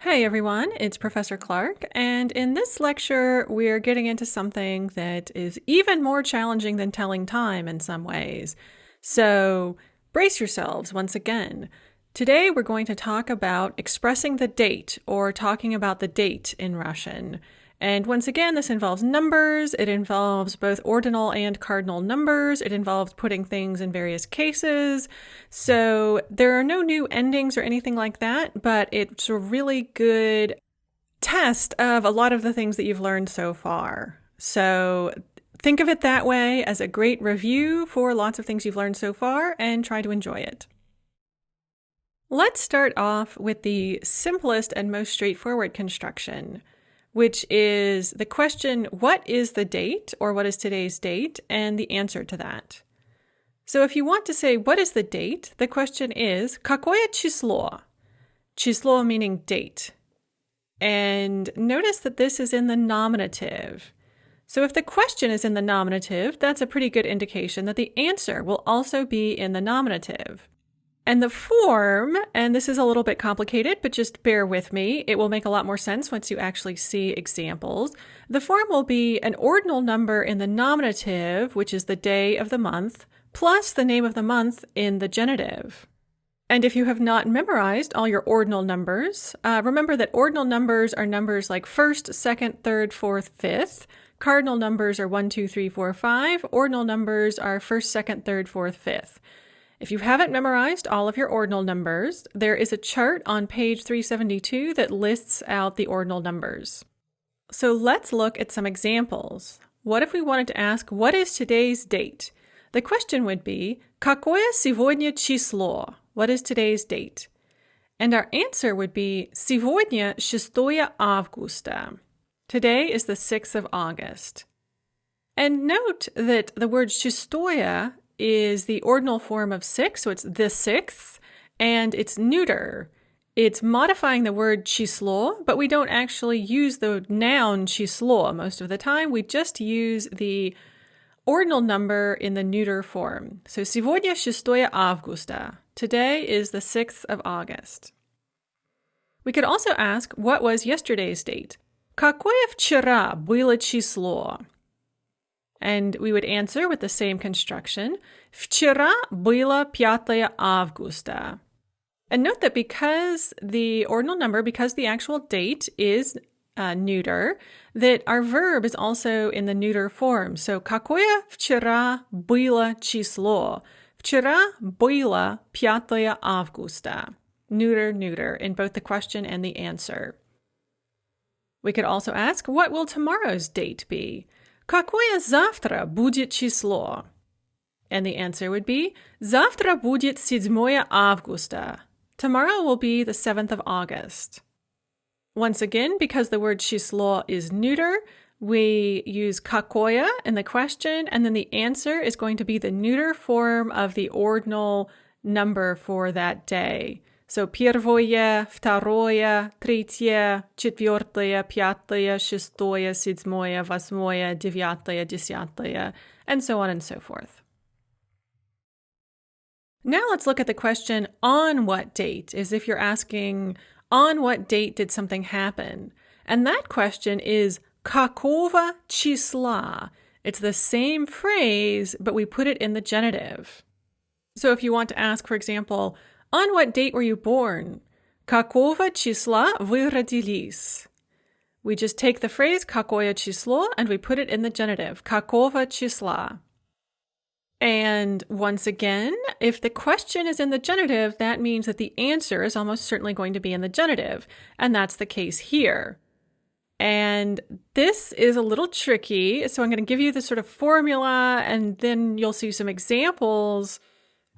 Hey everyone, it's Professor Clark, and in this lecture we're getting into something that is even more challenging than telling time in some ways. So brace yourselves once again. Today we're going to talk about expressing the date, or talking about the date in Russian. And once again, this involves numbers, it involves both ordinal and cardinal numbers, it involves putting things in various cases. So there are no new endings or anything like that, but it's a really good test of a lot of the things that you've learned so far. So think of it that way, as a great review for lots of things you've learned so far, and try to enjoy it. Let's start off with the simplest and most straightforward construction, which is the question, what is the date, or what is today's date, and the answer to that. So if you want to say, what is the date, the question is, какое число? Число meaning date. And notice that this is in the nominative. So if the question is in the nominative, that's a pretty good indication that the answer will also be in the nominative. And the form, and this is a little bit complicated, but just bear with me. It will make a lot more sense once you actually see examples. The form will be an ordinal number in the nominative, which is the day of the month, plus the name of the month in the genitive. And if you have not memorized all your ordinal numbers, remember that ordinal numbers are numbers like first, second, third, fourth, fifth. Cardinal numbers are 1, 2, 3, 4, 5. Ordinal numbers are first, second, third, fourth, fifth. If you haven't memorized all of your ordinal numbers, there is a chart on page 372 that lists out the ordinal numbers. So let's look at some examples. What if we wanted to ask, what is today's date? The question would be, какое сегодня число? What is today's date? And our answer would be, сегодня 6 августа. Today is the 6th of August. And note that the word шестое is the ordinal form of 6, so it's the 6th, and it's neuter. It's modifying the word число, but we don't actually use the noun число most of the time. We just use the ordinal number in the neuter form. So сегодня 6 августа. Today is the 6th of August. We could also ask, what was yesterday's date? Какое вчера было число? And we would answer with the same construction. Вчера было 5 августа. And note that because the ordinal number, because the actual date is neuter, that our verb is also in the neuter form. So, какое вчера было число? Вчера было 5 августа. Neuter, neuter, in both the question and the answer. We could also ask, what will tomorrow's date be? Какое завтра будет число? And the answer would be, завтра будет 7 августа. Tomorrow will be the 7th of August. Once again, because the word число is neuter, we use какое in the question, and then the answer is going to be the neuter form of the ordinal number for that day. So, первое, второе, третье, четвертое, пятое, шестое, седьмое, восьмое, девятое, десятое, and so on and so forth. Now let's look at the question, on what date? As if you're asking, on what date did something happen? And that question is, какого числа? It's the same phrase, but we put it in the genitive. So if you want to ask, for example, on what date were you born? Какого числа вы родились? We just take the phrase какое число and we put it in the genitive. Какого числа? And once again, if the question is in the genitive, that means that the answer is almost certainly going to be in the genitive. And that's the case here. And this is a little tricky. So I'm going to give you the sort of formula and then you'll see some examples.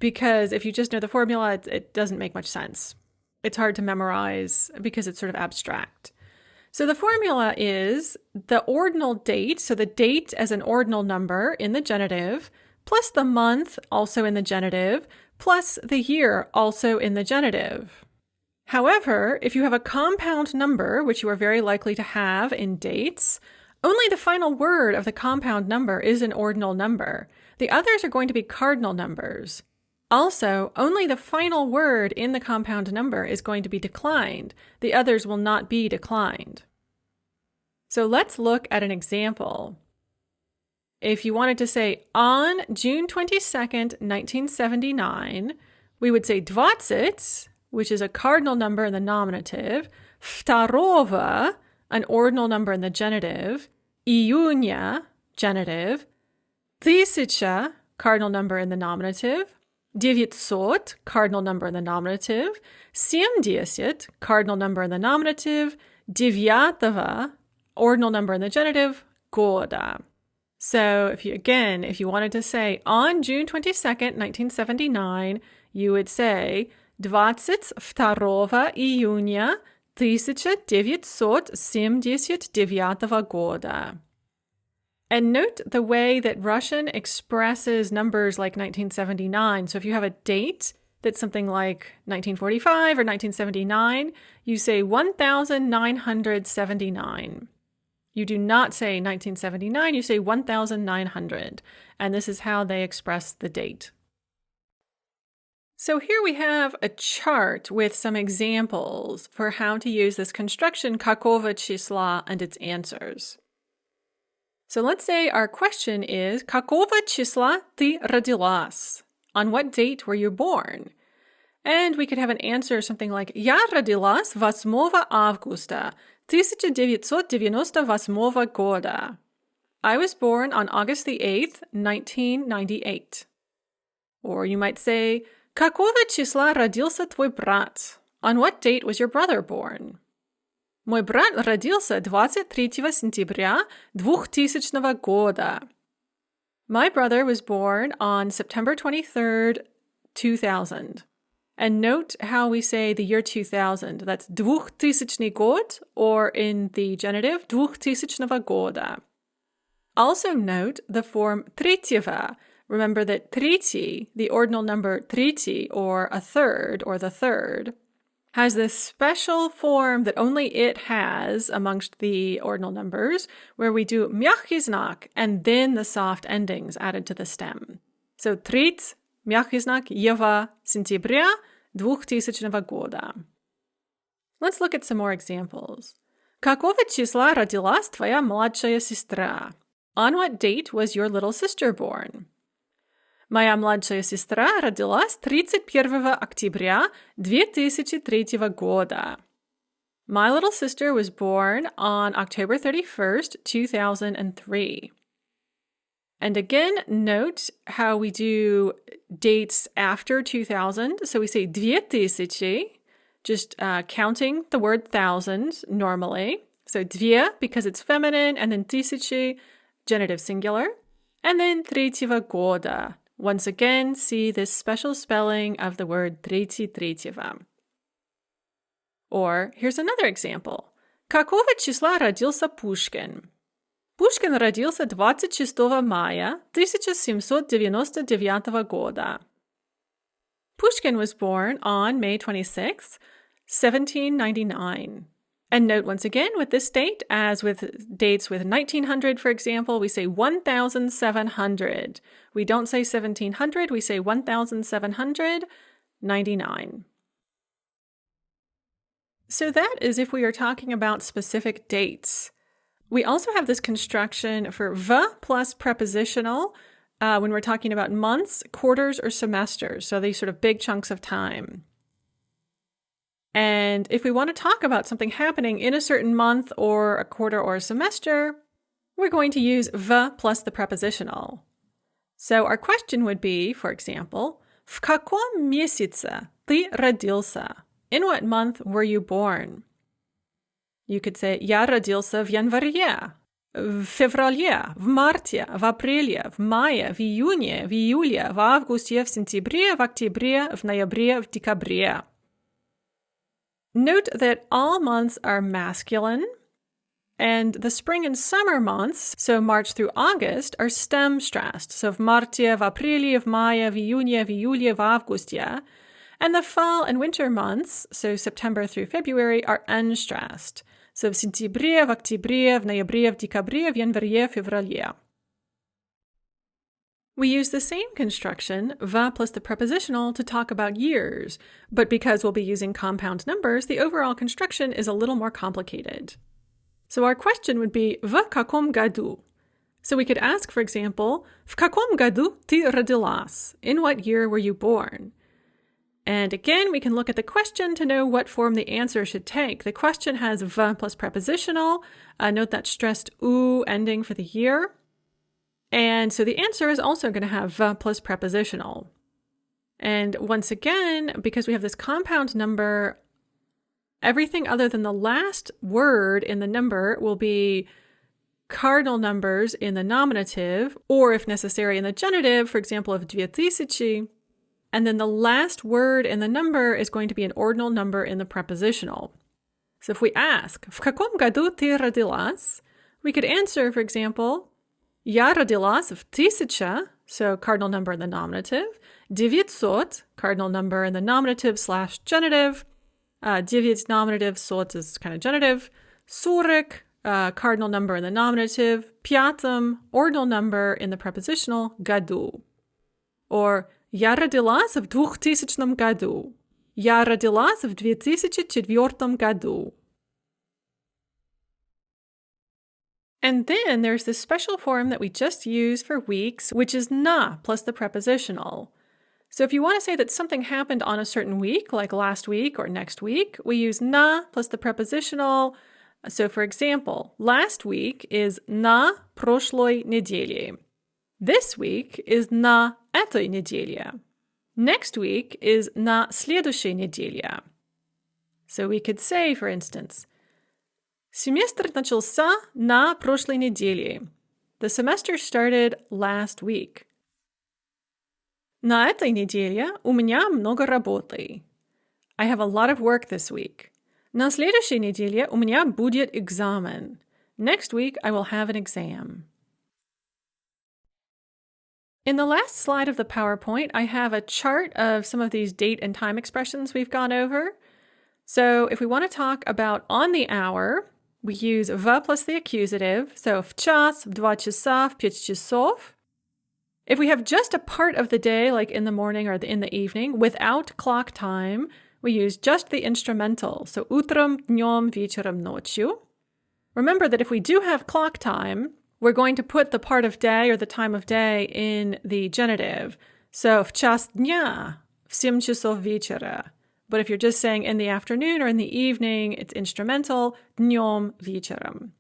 Because if you just know the formula, it doesn't make much sense. It's hard to memorize because it's sort of abstract. So the formula is the ordinal date, so the date as an ordinal number in the genitive, plus the month also in the genitive, plus the year also in the genitive. However, if you have a compound number, which you are very likely to have in dates, only the final word of the compound number is an ordinal number. The others are going to be cardinal numbers. Also, only the final word in the compound number is going to be declined. The others will not be declined. So let's look at an example. If you wanted to say on June 22nd, 1979, we would say 20, which is a cardinal number in the nominative, второго, an ordinal number in the genitive, июня, genitive, тысяча, cardinal number in the nominative, 900, cardinal number in the nominative, 70, cardinal number in the nominative, девятого, ordinal number in the genitive, года. So if you wanted to say on June 22nd, 1979, you would say 22 июня 1979 года. And note the way that Russian expresses numbers like 1979. So if you have a date that's something like 1945 or 1979, you say 1979. You do not say 1979, you say 1900. And this is how they express the date. So here we have a chart with some examples for how to use this construction какого числа and its answers. So let's say our question is какого числа ты родилась? On what date were you born? And we could have an answer something like Я родилась 8 августа 1998 года. I was born on August the 8th, 1998. Or you might say какого числа родился твой брат? On what date was your brother born? Мой брат родился 23 сентября 2000 года. My brother was born on September 23rd, 2000. And note how we say the year 2000. That's 2000 год, or in the genitive, 2000 года. Also note the form третьего. Remember that третий, the ordinal number третий, or a third, or the third, has this special form that only it has amongst the ordinal numbers, where we do мягкий знак and then the soft endings added to the stem. So треть, мягкий знак, сентября 2000 года. Let's look at some more examples. Какого числа родилась твоя младшая сестра? On what date was your little sister born? Моя младшая сестра родилась 31 октября 2003 года. My little sister was born on October 31st, 2003. And again, note how we do dates after 2000. So we say 2000, just counting the word thousand normally. So две, because it's feminine, and then тысячи, genitive singular. And then третьего года. Once again, see this special spelling of the word третьего. Or here's another example. Какого числа родился Пушкин? Пушкин родился 26 мая 1799 года. Pushkin was born on May 26, 1799. And note once again with this date, as with dates with 1900, for example, we say 1700. We don't say 1700, we say 1799. So that is if we are talking about specific dates. We also have this construction for v plus prepositional when we're talking about months, quarters, or semesters, so these sort of big chunks of time. And if we want to talk about something happening in a certain month or a quarter or a semester, we're going to use v plus the prepositional. So our question would be, for example, в каком месяце ты родился? In what month were you born? You could say я родился в январе, в феврале, в марте, в апреле, в мае, в июне, в июле, в августе, в сентябре, в октябре, в ноябре, в декабре. Note that all months are masculine, and the spring and summer months, so March through August, are stem stressed. So в марте, в апреле, в мае, в июне, в июле, в августе. And the fall and winter months, so September through February, are unstressed. So в сентябре, в октябре, в ноябре, в декабре, в январе, в феврале. We use the same construction, va plus the prepositional, to talk about years, but because we'll be using compound numbers, the overall construction is a little more complicated. So our question would be в каком году? So we could ask, for example, в каком году ты родилась? In what year were you born? And again, we can look at the question to know what form the answer should take. The question has v plus prepositional. Note that stressed u ending for the year. And so the answer is also going to have v plus prepositional. And once again, because we have this compound number, everything other than the last word in the number will be cardinal numbers in the nominative, or if necessary in the genitive, for example, of 2000. And then the last word in the number is going to be an ordinal number in the prepositional. So if we ask, в каком году ты родилась? We could answer, for example, я родилась в 1000, so cardinal number in the nominative, 900, cardinal number in the nominative / genitive, 9 nominative, сот is kind of genitive, 40, cardinal number in the nominative, пятом, ordinal number in the prepositional, году. Or я родилась в 2000 году. Я родилась в 2004 году. And then there's this special form that we just use for weeks, which is na plus the prepositional. So if you want to say that something happened on a certain week, like last week or next week, we use na plus the prepositional. So for example, last week is на прошлой неделе. This week is на этой неделе. Next week is на следующей неделе. So we could say, for instance, семестр начался на прошлой неделе. The semester started last week. На этой неделе у меня много работы. I have a lot of work this week. На следующей неделе у меня будет экзамен. Next week I will have an exam. In the last slide of the PowerPoint, I have a chart of some of these date and time expressions we've gone over. So if we want to talk about on the hour, we use v plus the accusative, so в час, в 2 часа, в 5 часов. If we have just a part of the day, like in the morning or in the evening, without clock time, we use just the instrumental, so утром, днем, вечером, ночью. Remember that if we do have clock time, we're going to put the part of day or the time of day in the genitive. So в час дня, в 7 часов вечера. But if you're just saying in the afternoon or in the evening, it's instrumental, днем, вечером.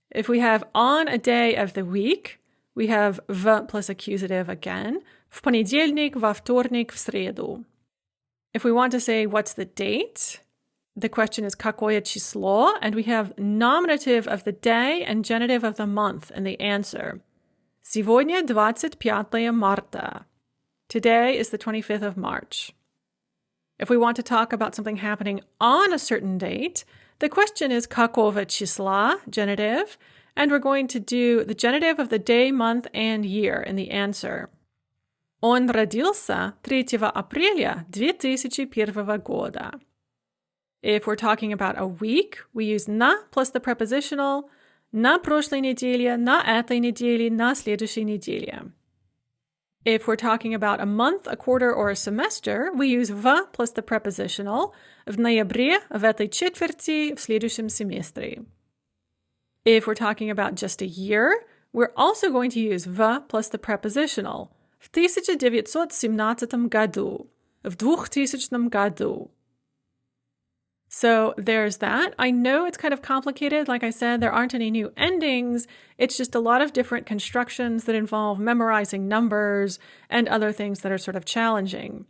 If we have on a day of the week, we have в plus accusative again. В понедельник, во вторник, в среду. If we want to say what's the date, the question is какое число, and we have nominative of the day and genitive of the month in the answer. Сегодня 25 марта. Today is the 25th of March. If we want to talk about something happening on a certain date, the question is какого числа, genitive, and we're going to do the genitive of the day, month, and year in the answer. Он родился 3 апреля 2001 года. If we're talking about a week, we use на plus the prepositional, на прошлой неделе, на этой неделе, на следующей неделе. If we're talking about a month, a quarter, or a semester, we use в plus the prepositional, в ноябре, в этой четверти, в следующем семестре. If we're talking about just a year, we're also going to use в plus the prepositional, в 1917 году, в 2000 году. So there's that. I know it's kind of complicated. Like I said, there aren't any new endings. It's just a lot of different constructions that involve memorizing numbers and other things that are sort of challenging.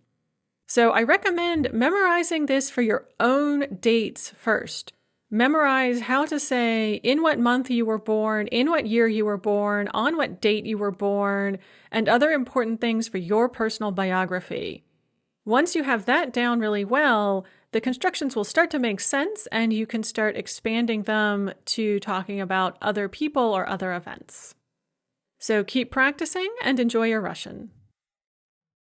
So I recommend memorizing this for your own dates first. Memorize how to say in what month you were born, in what year you were born, on what date you were born, and other important things for your personal biography. Once you have that down really well, the constructions will start to make sense and you can start expanding them to talking about other people or other events. So keep practicing and enjoy your Russian.